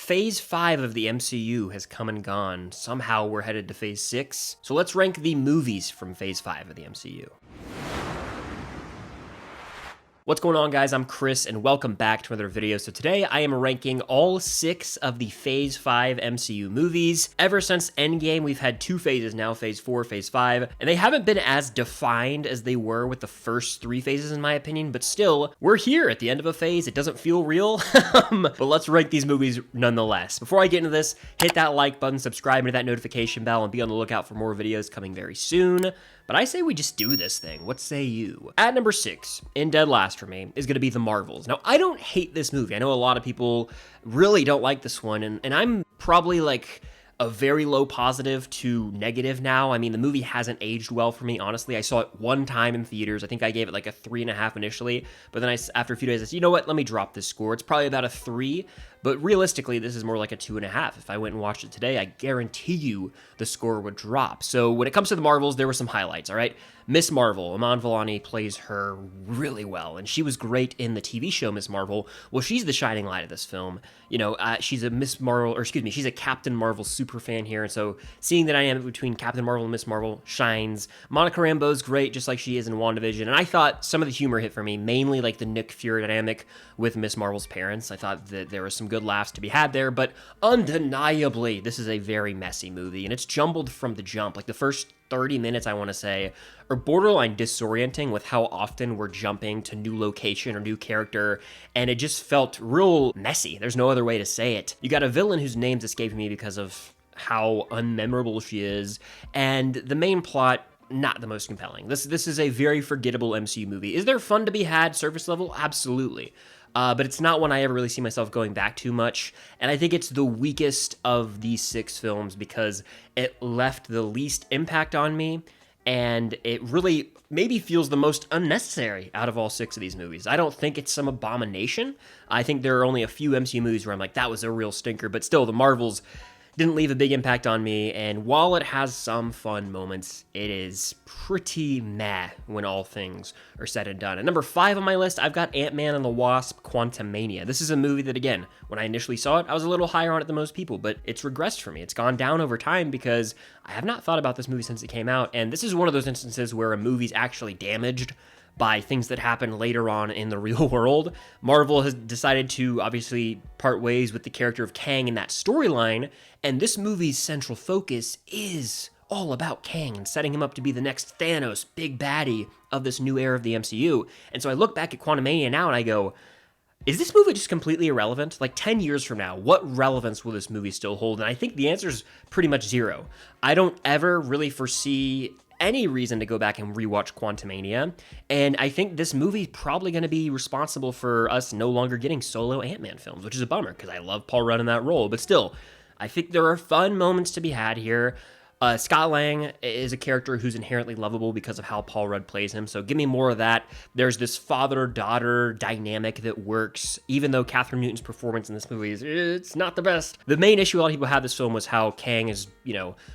Phase 5 of the MCU has come and gone. Somehow we're headed to Phase 6. So let's rank the movies from Phase 5 of the MCU. What's going on, guys? I'm Chris, and welcome back to another video. So today I am ranking all 6 of the Phase 5 MCU movies. Ever since Endgame, we've had 2 phases now, Phase 4, Phase 5, and they haven't been as defined as they were with the first 3 phases, in my opinion, but still, we're here at the end of a phase. It doesn't feel real, but let's rank these movies nonetheless. Before I get into this, hit that like button, subscribe to that notification bell, and be on the lookout for more videos coming very soon. But I say we just do this thing. What say you? At number 6, in dead last for me, is going to be The Marvels. Now, I don't hate this movie. I know a lot of people really don't like this one, and I'm probably like a very low positive to negative now. I mean, the movie hasn't aged well for me, honestly. I saw it one time in theaters. I think I gave it like a 3.5 initially, but then after a few days, I said, you know what? Let me drop this score. It's probably about a 3, but realistically, this is more like a 2.5. If I went and watched it today, I guarantee you the score would drop. So when it comes to The Marvels, there were some highlights, all right? Miss Marvel, Iman Vellani plays her really well, and she was great in the TV show Miss Marvel. Well, she's the shining light of this film. You know, she's a Miss Marvel, or excuse me, she's a Captain Marvel super fan here, and so seeing that I am between Captain Marvel and Miss Marvel shines. Monica Rambeau's great, just like she is in WandaVision, and I thought some of the humor hit for me, mainly like the Nick Fury dynamic with Miss Marvel's parents. I thought that there was some good laughs to be had there, but undeniably, this is a very messy movie, and it's jumbled from the jump. Like the first 30 minutes, I want to say, are borderline disorienting with how often we're jumping to new location or new character, and it just felt real messy. There's no other way to say it. You got a villain whose name's escaping me because of how unmemorable she is, and the main plot, not the most compelling. This is a very forgettable MCU movie. Is there fun to be had, surface level? Absolutely. But it's not one I ever really see myself going back to much, and I think it's the weakest of these 6 films because it left the least impact on me, and it really maybe feels the most unnecessary out of all 6 of these movies. I don't think it's some abomination. I think there are only a few MCU movies where I'm like, that was a real stinker, but still, The Marvels didn't leave a big impact on me, and while it has some fun moments, it is pretty meh when all things are said and done. At number 5 on my list, I've got Ant-Man and the Wasp: Quantumania. This is a movie that, again, when I initially saw it, I was a little higher on it than most people, but it's regressed for me. It's gone down over time because I have not thought about this movie since it came out, and this is one of those instances where a movie's actually damaged by things that happen later on in the real world. Marvel has decided to obviously part ways with the character of Kang in that storyline, and this movie's central focus is all about Kang and setting him up to be the next Thanos, big baddie of this new era of the MCU. And so I look back at Quantumania now and I go, is this movie just completely irrelevant? Like 10 years from now, what relevance will this movie still hold? And I think the answer is pretty much 0. I don't ever really foresee any reason to go back and rewatch Quantumania, and I think this movie's probably going to be responsible for us no longer getting solo Ant-Man films, which is a bummer because I love Paul Rudd in that role, but still, I think there are fun moments to be had here. Scott Lang is a character who's inherently lovable because of how Paul Rudd plays him, so give me more of that. There's this father-daughter dynamic that works, even though Catherine Newton's performance in this movie it's not the best. The main issue a lot of people have this film was how Kang is,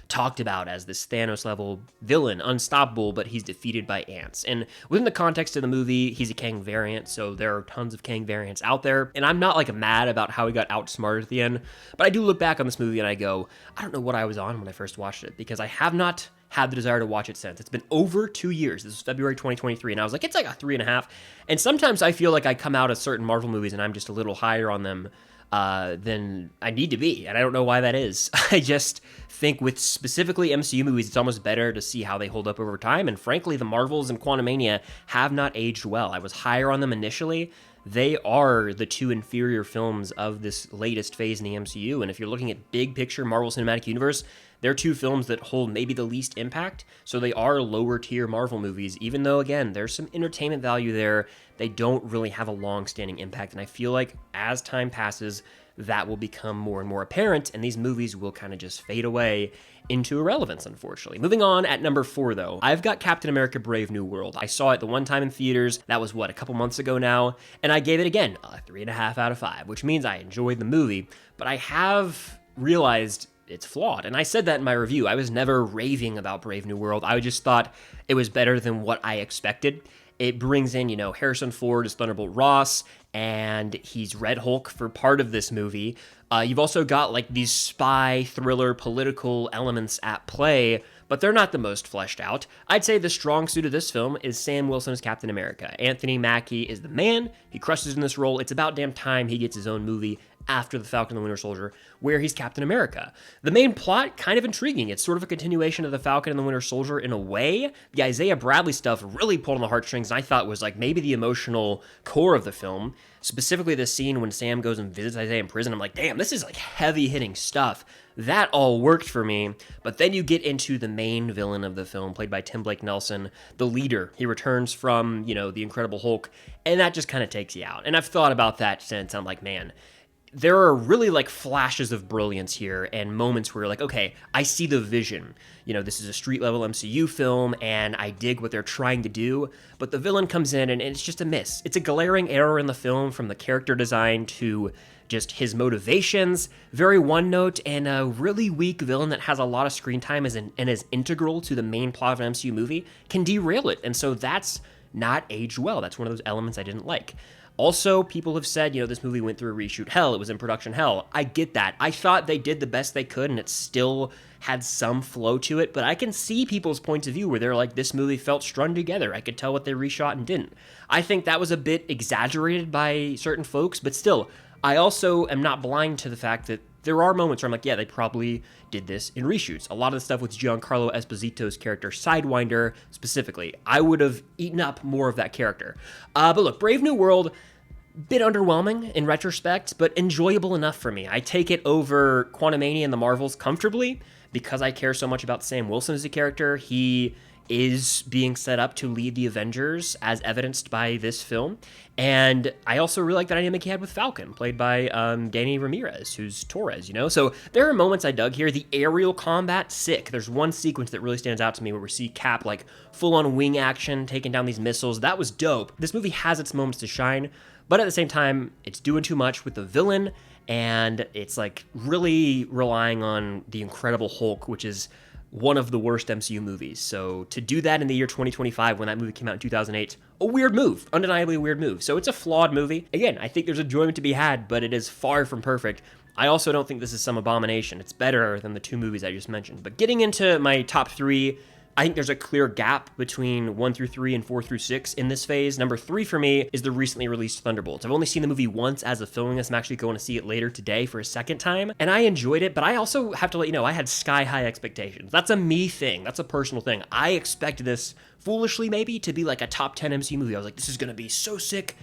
talked about as this Thanos-level villain, unstoppable, but he's defeated by ants. And within the context of the movie, he's a Kang variant, so there are tons of Kang variants out there, and I'm not mad about how he got outsmarted at the end, but I do look back on this movie and I go, I don't know what I was on when I first watched it, because I have not had the desire to watch it since. It's been over 2 years. This is February 2023, and I was like, it's like a 3.5. And sometimes I feel like I come out of certain Marvel movies and I'm just a little higher on them than I need to be, and I don't know why that is. I just think with specifically MCU movies, it's almost better to see how they hold up over time, and frankly, The Marvels and Quantumania have not aged well. I was higher on them initially. They are the 2 inferior films of this latest phase in the MCU, and if you're looking at big picture Marvel Cinematic Universe, they're 2 films that hold maybe the least impact, so they are lower tier Marvel movies, even though, again, there's some entertainment value there. They don't really have a long-standing impact, and I feel like as time passes, that will become more and more apparent, and these movies will kind of just fade away into irrelevance, unfortunately. Moving on, at number 4, though, I've got Captain America: Brave New World. I saw it the one time in theaters. That was, a couple months ago now, and I gave it, again, a 3.5 out of 5, which means I enjoyed the movie, but I have realized it's flawed. And I said that in my review. I was never raving about Brave New World. I just thought it was better than what I expected. It brings in, Harrison Ford as Thunderbolt Ross, and he's Red Hulk for part of this movie. You've also got like these spy, thriller, political elements at play, but they're not the most fleshed out. I'd say the strong suit of this film is Sam Wilson as Captain America. Anthony Mackie is the man. He crushes in this role. It's about damn time he gets his own movie after The Falcon and the Winter Soldier, where he's Captain America. The main plot, kind of intriguing. It's sort of a continuation of The Falcon and the Winter Soldier in a way. The Isaiah Bradley stuff really pulled on the heartstrings, and I thought was like maybe the emotional core of the film. Specifically the scene when Sam goes and visits Isaiah in prison. I'm like, damn, this is like heavy-hitting stuff. That all worked for me. But then you get into the main villain of the film, played by Tim Blake Nelson, the leader. He returns from, the Incredible Hulk, and that just kind of takes you out. And I've thought about that since. I'm like, man, there are really like flashes of brilliance here and moments where you're like, okay, I see the vision. This is a street level MCU film and I dig what they're trying to do, but the villain comes in and it's just a miss. It's a glaring error in the film, from the character design to just his motivations, very one note, and a really weak villain that has a lot of screen time and is integral to the main plot of an MCU movie can derail it. And so that's not aged well. That's one of those elements I didn't like. Also, people have said, this movie went through a reshoot hell. It was in production hell. I get that. I thought they did the best they could, and it still had some flow to it, but I can see people's points of view where they're like, this movie felt strung together. I could tell what they reshot and didn't. I think that was a bit exaggerated by certain folks, but still, I also am not blind to the fact that there are moments where I'm like, yeah, they probably did this in reshoots. A lot of the stuff with Giancarlo Esposito's character, Sidewinder, specifically, I would have eaten up more of that character. But look, Brave New World, bit underwhelming in retrospect, but enjoyable enough for me. I take it over Quantumania and the Marvels comfortably because I care so much about Sam Wilson as a character. He is being set up to lead the Avengers, as evidenced by this film. And I also really like that dynamic he had with Falcon, played by Danny Ramirez, who's Torres, So there are moments I dug here. The aerial combat, sick. There's one sequence that really stands out to me where we see Cap, like, full-on wing action, taking down these missiles. That was dope. This movie has its moments to shine, but at the same time, it's doing too much with the villain, and it's, like, really relying on the Incredible Hulk, which is one of the worst MCU movies. So to do that in the year 2025, when that movie came out in 2008, a weird move, undeniably a weird move. So it's a flawed movie. Again, I think there's enjoyment to be had, but it is far from perfect. I also don't think this is some abomination. It's better than the two movies I just mentioned. But getting into my top three, I think there's a clear gap between 1 through 3 and 4 through 6 in this phase. Number 3 for me is the recently released Thunderbolts. I've only seen the movie once as of filming this. I'm actually going to see it later today for a second time, and I enjoyed it, but I also have to let you know I had sky-high expectations. That's a me thing. That's a personal thing. I expected this, foolishly maybe, to be like a top 10 MCU movie. I was like, this is going to be so sick,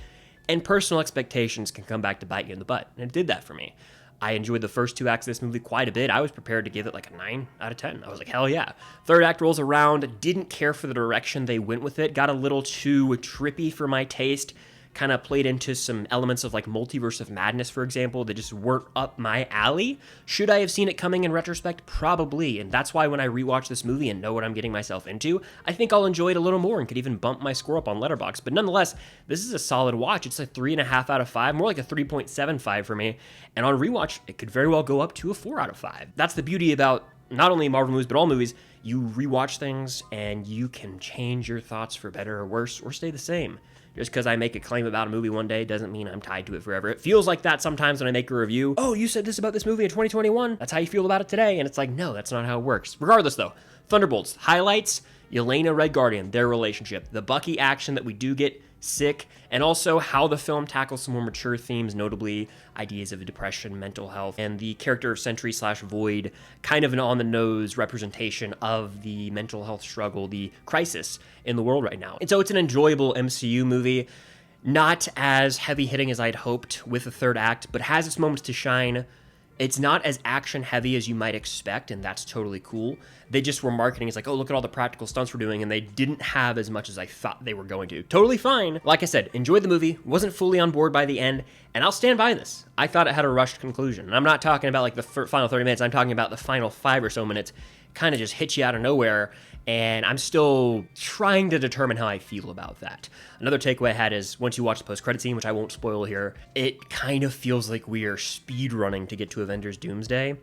and personal expectations can come back to bite you in the butt, and it did that for me. I enjoyed the first two acts of this movie quite a bit. I was prepared to give it like a 9 out of 10. I was like, hell yeah. Third act rolls around, didn't care for the direction they went with it, got a little too trippy for my taste, kind of played into some elements of like Multiverse of Madness, for example, that just weren't up my alley. Should I have seen it coming in retrospect? Probably, and that's why when I rewatch this movie and know what I'm getting myself into, I think I'll enjoy it a little more and could even bump my score up on Letterboxd. But nonetheless, this is a solid watch. It's a 3.5 out of 5, more like a 3.75 for me, and on rewatch, it could very well go up to a 4 out of 5. That's the beauty about not only Marvel movies, but all movies. You rewatch things and you can change your thoughts for better or worse, or stay the same. Just because I make a claim about a movie one day doesn't mean I'm tied to it forever. It feels like that sometimes when I make a review. Oh, you said this about this movie in 2021. That's how you feel about it today. And it's like, no, that's not how it works. Regardless, though, Thunderbolts highlights Yelena, Red Guardian, their relationship, the Bucky action that we do get, sick, and also how the film tackles some more mature themes, notably ideas of depression, mental health, and the character of Sentry / Void, kind of an on-the-nose representation of the mental health struggle, the crisis in the world right now. And so it's an enjoyable MCU movie, not as heavy-hitting as I'd hoped with the third act, but has its moments to shine. It's not as action-heavy as you might expect, and that's totally cool. They just were marketing as like, oh, look at all the practical stunts we're doing, and they didn't have as much as I thought they were going to. Totally fine. Like I said, enjoyed the movie, wasn't fully on board by the end, and I'll stand by this. I thought it had a rushed conclusion. And I'm not talking about like the final 30 minutes, I'm talking about the final 5 or so minutes. Kind of just hit you out of nowhere, and I'm still trying to determine how I feel about that. Another takeaway I had is, once you watch the post-credit scene, which I won't spoil here, it kind of feels like we are speed running to get to Avengers Doomsday.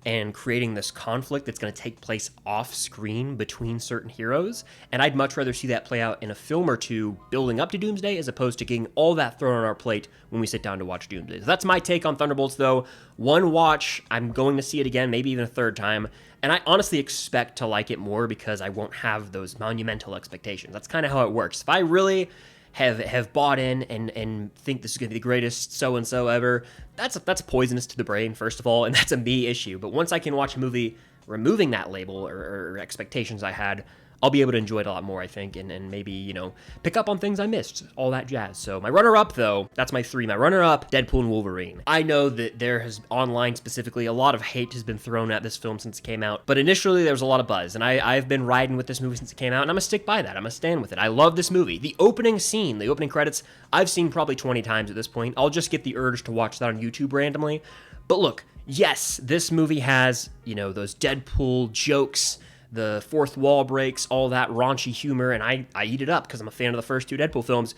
and creating this conflict that's going to take place off screen between certain heroes. And I'd much rather see that play out in a film or two building up to Doomsday as opposed to getting all that thrown on our plate when we sit down to watch Doomsday. So that's my take on Thunderbolts, though. One watch, I'm going to see it again, maybe even a third time. And I honestly expect to like it more because I won't have those monumental expectations. That's kind of how it works. If I really have bought in and think this is going to be the greatest so-and-so ever, that's poisonous to the brain, first of all, and that's a me issue. But once I can watch a movie removing that label or expectations I had, I'll be able to enjoy it a lot more, I think, and maybe, you know, pick up on things I missed, all that jazz. So my runner-up, though, that's my 3. My runner-up, Deadpool and Wolverine. I know that there has, online specifically, a lot of hate has been thrown at this film since it came out, but initially there was a lot of buzz, and I've been riding with this movie since it came out, and I'm gonna stick by that. I'm gonna stand with it. I love this movie. The opening scene, the opening credits, I've seen probably 20 times at this point. I'll just get the urge to watch that on YouTube randomly. But look, yes, this movie has, you know, those Deadpool jokes, the fourth wall breaks, all that raunchy humor, and I eat it up because I'm a fan of the first 2 Deadpool films.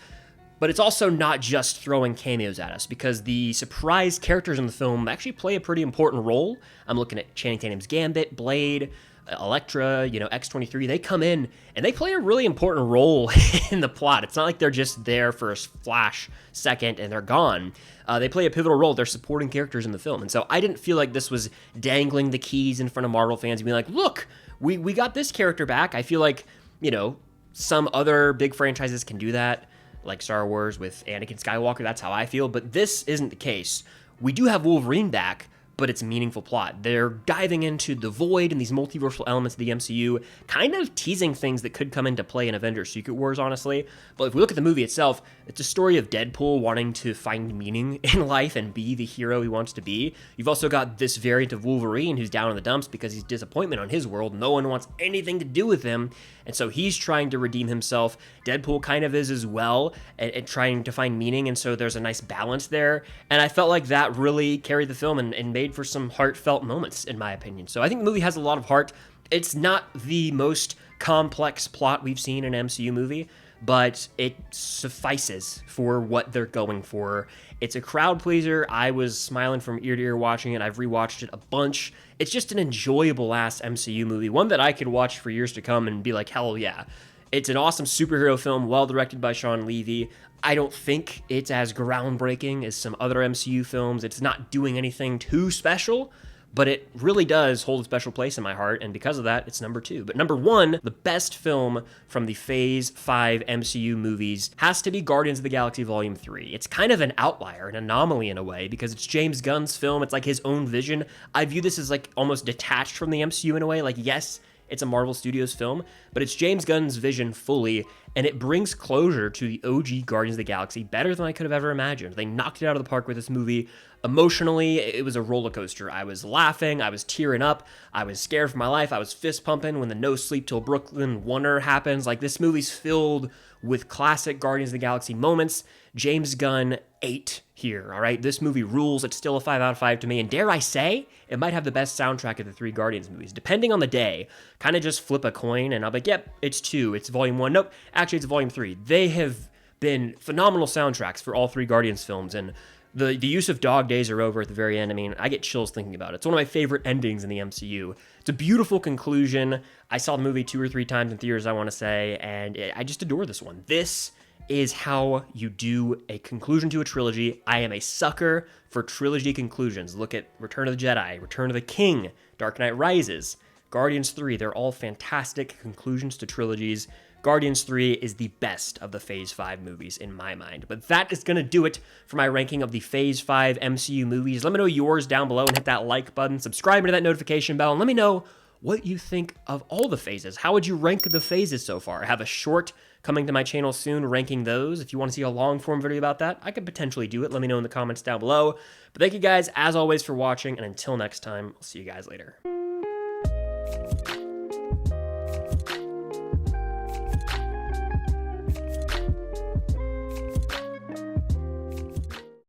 But it's also not just throwing cameos at us, because the surprise characters in the film actually play a pretty important role. I'm looking at Channing Tatum's Gambit, Blade, Elektra, you know, X-23. They come in, and they play a really important role in the plot. It's not like they're just there for a flash second and they're gone. They play a pivotal role. They're supporting characters in the film. And so I didn't feel like this was dangling the keys in front of Marvel fans and being like, look, we got this character back. I feel like, you know, some other big franchises can do that, like Star Wars with Anakin Skywalker. That's how I feel. But this isn't the case. We do have Wolverine back, but it's a meaningful plot. They're diving into the void and these multiversal elements of the MCU, kind of teasing things that could come into play in Avengers Secret Wars, honestly. But if we look at the movie itself, it's a story of Deadpool wanting to find meaning in life and be the hero he wants to be. You've also got this variant of Wolverine who's down in the dumps because he's disappointment on his world. No one wants anything to do with him. And so he's trying to redeem himself. Deadpool kind of is as well, and trying to find meaning. And so there's a nice balance there. And I felt like that really carried the film and made for some heartfelt moments, in my opinion. So I think the movie has a lot of heart. It's not the most complex plot we've seen in an MCU movie, but it suffices for what they're going for. It's a crowd pleaser. I was smiling from ear to ear watching it. I've rewatched it a bunch. It's just an enjoyable ass MCU movie, one that I could watch for years to come and be like, hell yeah. It's an awesome superhero film, well directed by Sean Levy. I don't think it's as groundbreaking as some other MCU films. It's not doing anything too special, but it really does hold a special place in my heart, and because of that, it's number 2. But number 1, the best film from the Phase 5 MCU movies has to be Guardians of the Galaxy Volume 3. It's kind of an outlier, an anomaly in a way, because it's James Gunn's film. It's like his own vision. I view this as like almost detached from the MCU in a way. Like, yes, it's a Marvel Studios film, but it's James Gunn's vision fully, and it brings closure to the OG Guardians of the Galaxy better than I could have ever imagined. They knocked it out of the park with this movie. Emotionally, it was a roller coaster. I was laughing, I was tearing up, I was scared for my life, I was fist pumping when the No Sleep Till Brooklyn Wonder happens. Like, this movie's filled with classic Guardians of the Galaxy moments. James Gunn ate here, all right? This movie rules. It's still a 5 out of 5 to me, and dare I say, it might have the best soundtrack of the 3 Guardians movies. Depending on the day, kind of just flip a coin, and I'll be like, yep, it's 2, it's Volume 1. Nope, actually, it's Volume 3. They have been phenomenal soundtracks for all 3 Guardians films, and the use of Dog Days Are Over at the very end, I mean, I get chills thinking about it. It's one of my favorite endings in the MCU. It's a beautiful conclusion. I saw the movie 2 or 3 times in theaters, I want to say, and I just adore this one. This is how you do a conclusion to a trilogy. I am a sucker for trilogy conclusions. Look at Return of the Jedi, Return of the King, Dark Knight Rises, Guardians 3. They're all fantastic conclusions to trilogies. Guardians 3 is the best of the Phase 5 movies in my mind. But that is going to do it for my ranking of the Phase 5 MCU movies. Let me know yours down below and hit that like button. Subscribe to that notification bell and let me know what you think of all the phases. How would you rank the phases so far? I have a short coming to my channel soon ranking those. If you want to see a long form video about that, I could potentially do it. Let me know in the comments down below. But thank you guys, as always, for watching. And until next time, I'll see you guys later.